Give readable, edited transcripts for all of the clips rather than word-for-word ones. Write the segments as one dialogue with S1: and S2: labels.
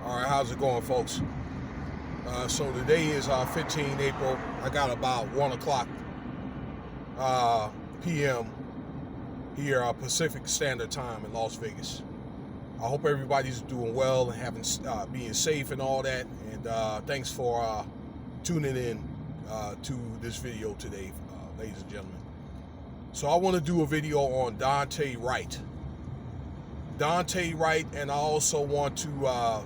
S1: All right, how's it going, folks? So today is 15 April. I got about 1 o'clock p.m. here, Pacific Standard Time in Las Vegas. I hope everybody's doing well and being safe and all that. And thanks for tuning in to this video today, ladies and gentlemen. So I want to do a video on Daunte Wright. Daunte Wright, and I also want to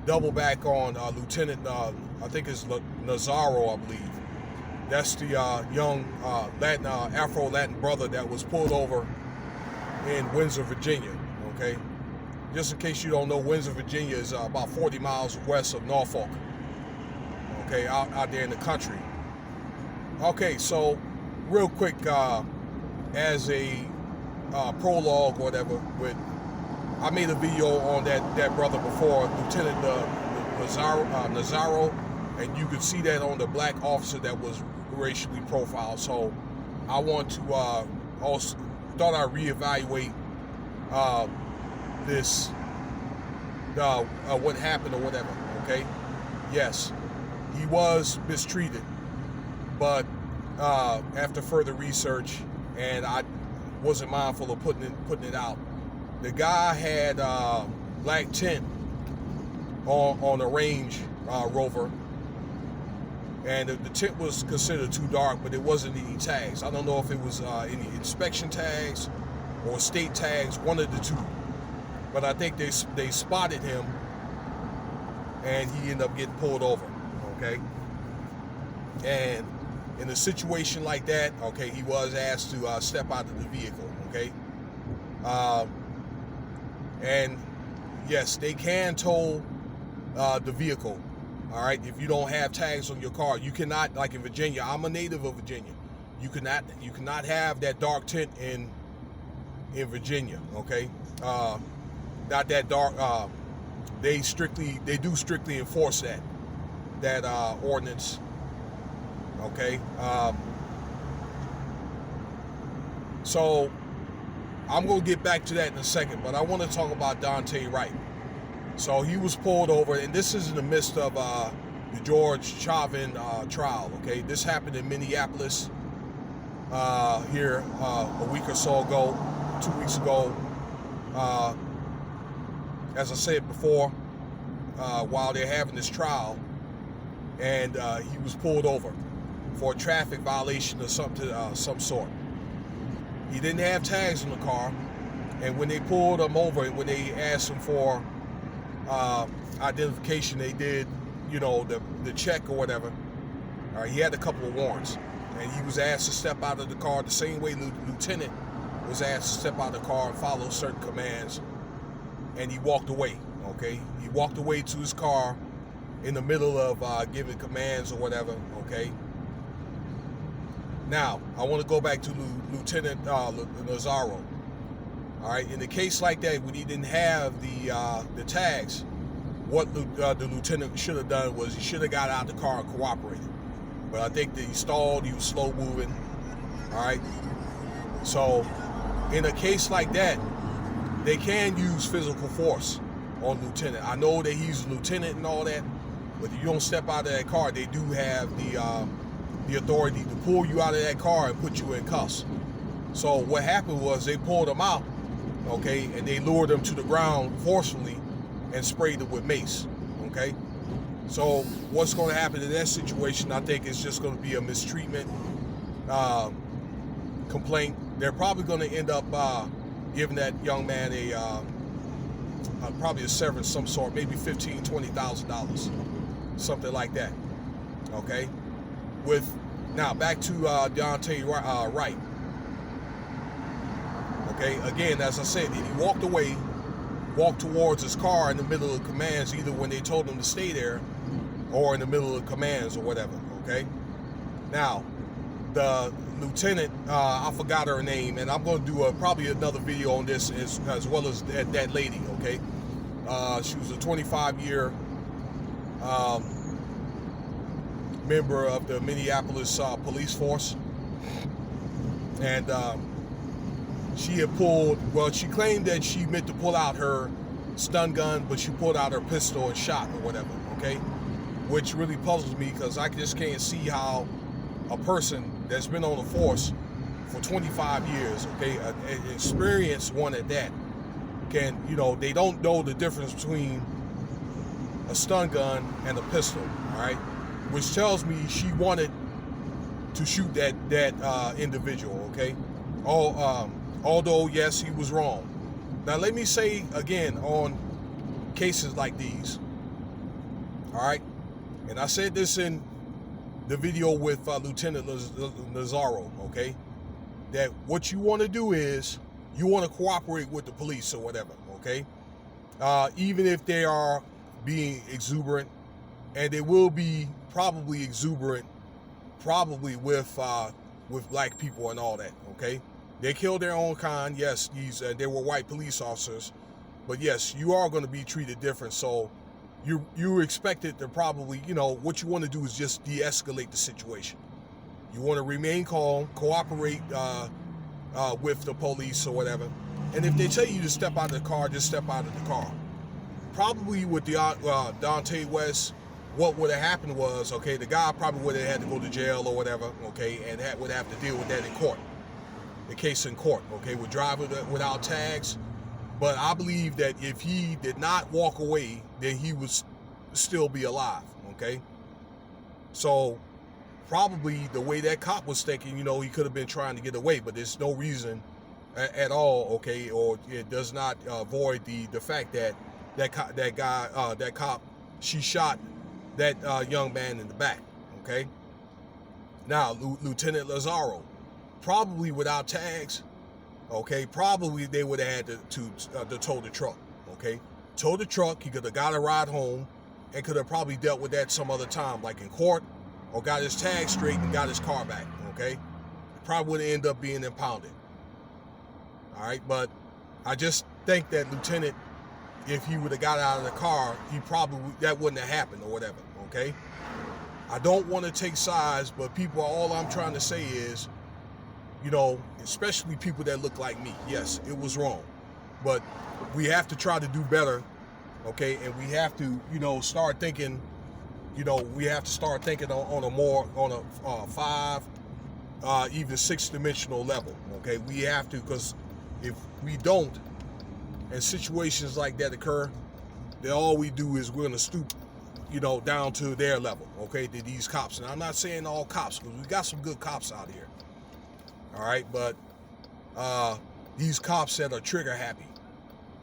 S1: double back on Lieutenant, I think it's Nazaro, I believe. That's the young Afro-Latin brother that was pulled over in Windsor, Virginia, okay? Just in case you don't know, Windsor, Virginia is about 40 miles west of Norfolk, okay, out there in the country. Okay, so real quick, as a prologue or whatever, I made a video on that brother before, Lieutenant Nazaro, and you could see that on the black officer that was racially profiled. So I want to also thought I'd reevaluate this what happened or whatever. Okay, yes, he was mistreated, but after further research, and I wasn't mindful of putting it out. The guy had black tint on a Range Rover, and the tint was considered too dark, but it wasn't any tags. I don't know if it was any inspection tags or state tags, one of the two. But I think they spotted him, and he ended up getting pulled over, okay? And in a situation like that, okay, he was asked to step out of the vehicle, okay? And yes, they can tow the vehicle, all right, if you don't have tags on your car. You cannot, like in Virginia, I'm a native of Virginia, you cannot have that dark tint in Virginia, okay? Not that dark. They do strictly enforce that ordinance, okay? So I'm going to get back to that in a second, but I want to talk about Daunte Wright. So he was pulled over, and this is in the midst of the George Chauvin trial, okay? This happened in Minneapolis here a week or so ago, 2 weeks ago. As I said before, while they're having this trial, and he was pulled over for a traffic violation of some sort. He didn't have tags on the car, and when they pulled him over, when they asked him for identification, they did, you know, the check or whatever. He had a couple of warrants, and he was asked to step out of the car the same way Lieutenant was asked to step out of the car and follow certain commands, and he walked away, okay? He walked away to his car in the middle of giving commands or whatever, okay? Now, I want to go back to Lieutenant Nazaro. All right, in a case like that, when he didn't have the tags, what the lieutenant should have done was he should have got out of the car and cooperated. But I think that he stalled, he was slow moving, all right? So, in a case like that, they can use physical force on Lieutenant. I know that he's a lieutenant and all that, but if you don't step out of that car, they do have the authority to pull you out of that car and put you in cuffs. So what happened was they pulled him out, okay, and they lured him to the ground forcefully and sprayed him with mace, okay? So what's going to happen in that situation, I think it's just going to be a mistreatment complaint. They're probably going to end up giving that young man probably a severance of some sort, maybe $15,000, $20,000, something like that, okay? Now back to Daunte Wright. Okay, again, as I said, he walked towards his car in the middle of commands, either when they told him to stay there or in the middle of commands or whatever, okay? Now, the lieutenant, I forgot her name, and I'm going to do probably another video on this as well as that lady, okay? She was a 25-year member of the Minneapolis police force, and she had pulled, well, she claimed that she meant to pull out her stun gun, but she pulled out her pistol and shot or whatever, okay? Which really puzzles me because I just can't see how a person that's been on the force for 25 years, okay, an experienced one at that, can, they don't know the difference between a stun gun and a pistol, all right? Which tells me she wanted to shoot that individual, okay? Although, yes, he was wrong. Now, let me say again on cases like these, all right? And I said this in the video with Lieutenant Nazaro, okay? That what you want to do is you want to cooperate with the police or whatever, okay? Even if they are being exuberant, and they will be probably exuberant, probably with black people and all that, okay? They killed their own kind. Yes, they were white police officers, but yes, you are going to be treated different. So you expected to probably, what you want to do is just de-escalate the situation. You want to remain calm, cooperate with the police or whatever. And if they tell you to step out of the car, just step out of the car. Probably with the Daunte West, what would have happened was, okay, the guy probably would have had to go to jail or whatever, okay, and would have to deal with that in court. The case in court, okay, with driving without tags. But I believe that if he did not walk away, then he would still be alive, okay? So probably the way that cop was thinking, he could have been trying to get away, but there's no reason at all, okay, or it does not void the fact that cop, she shot that young man in the back, okay? Now, Lieutenant Nazaro, probably without tags, okay, probably they would have had to tow the truck, okay? Tow the truck, he could have got a ride home and could have probably dealt with that some other time, like in court, or got his tag straight and got his car back, okay? It probably would have ended up being impounded. All right, but I just think that Lieutenant, if he would have got out of the car, that wouldn't have happened or whatever, okay? I don't want to take sides, but all I'm trying to say is, especially people that look like me, yes, it was wrong. But we have to try to do better, okay? And we have to, start thinking, we have to start thinking on a 5, even 6-dimensional level, okay? We have to, because if we don't, and situations like that occur, then all we do is we're going to stoop, down to their level, okay, to these cops. And I'm not saying all cops, because we got some good cops out here, all right? But these cops that are trigger happy,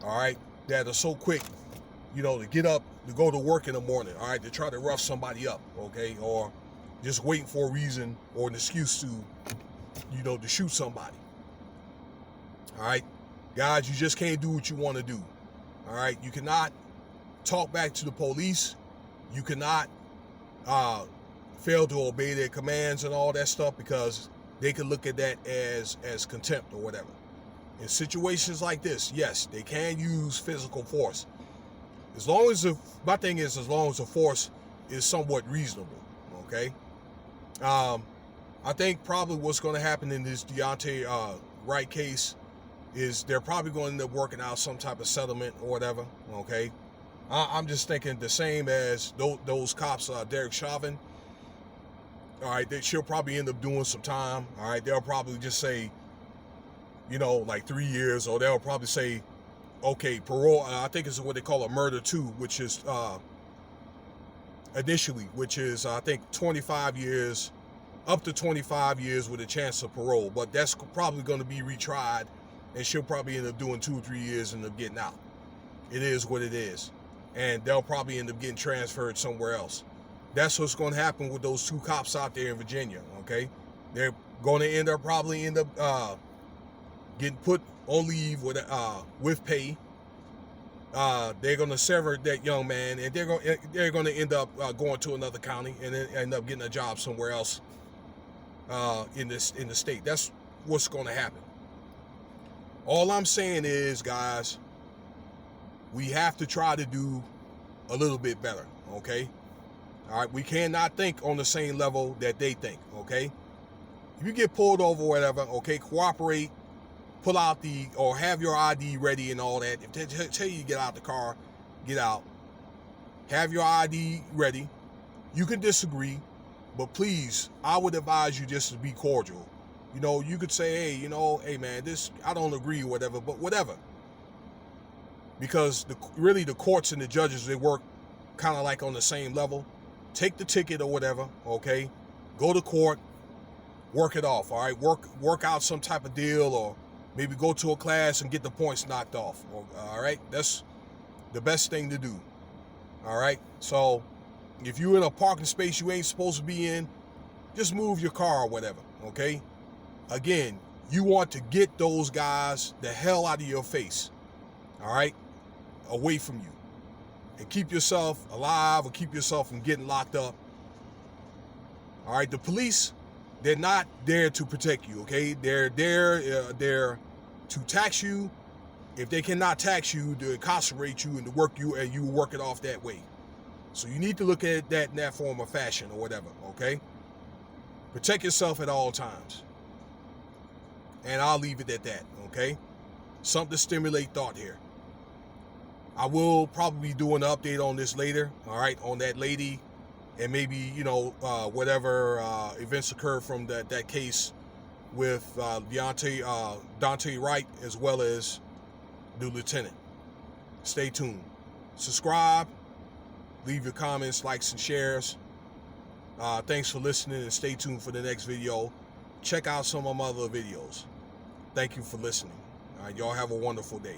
S1: all right, that are so quick, to get up, to go to work in the morning, all right, to try to rough somebody up, okay, or just waiting for a reason or an excuse to, to shoot somebody, all right? Guys, you just can't do what you want to do, all right? You cannot talk back to the police. You cannot fail to obey their commands and all that stuff, because they can look at that as contempt or whatever. In situations like this, yes, they can use physical force. My thing is, as long as the force is somewhat reasonable, okay? I think probably what's going to happen in this Daunte Wright case is they're probably going to end up working out some type of settlement or whatever, okay? I'm just thinking the same as those cops, Derek Chauvin, all right, she'll probably end up doing some time, all right? They'll probably just say, like 3 years, or they'll probably say, okay, parole, I think it's what they call a murder 2, which is, initially, which is, I think, 25 years, up to 25 years with a chance of parole, but that's probably going to be retried, and she'll probably end up doing 2 or 3 years and end up getting out. It is what it is. And they'll probably end up getting transferred somewhere else. That's what's going to happen with those 2 cops out there in Virginia, okay? They're going to probably end up getting put on leave with pay. They're going to sever that young man, and they're going to end up going to another county and then end up getting a job somewhere else in the state. That's what's going to happen. All I'm saying is, guys, we have to try to do a little bit better, okay? All right, we cannot think on the same level that they think, okay? If you get pulled over or whatever, okay, cooperate, pull out or have your ID ready and all that. If they tell you to get out the car, get out. Have your ID ready. You can disagree, but please, I would advise you just to be cordial. You know, you could say, hey man, this, I don't agree or whatever, but whatever. Because really the courts and the judges, they work kind of like on the same level. Take the ticket or whatever, okay? Go to court, work it off, all right? Work out some type of deal, or maybe go to a class and get the points knocked off, all right? That's the best thing to do, all right? So if you're in a parking space you ain't supposed to be in, just move your car or whatever, okay? Again, you want to get those guys the hell out of your face, all right? Away from you. And keep yourself alive, or keep yourself from getting locked up. All right, the police, they're not there to protect you, okay? They're there to tax you. If they cannot tax you, to incarcerate you and to work you, and you work it off that way. So you need to look at that in that form of fashion or whatever, okay? Protect yourself at all times. And I'll leave it at that, okay? Something to stimulate thought here. I will probably do an update on this later, all right, on that lady, and maybe, whatever events occurred from that case with Daunte Wright, as well as the lieutenant. Stay tuned. Subscribe, leave your comments, likes, and shares. Thanks for listening, and stay tuned for the next video. Check out some of my other videos. Thank you for listening. All right, y'all have a wonderful day.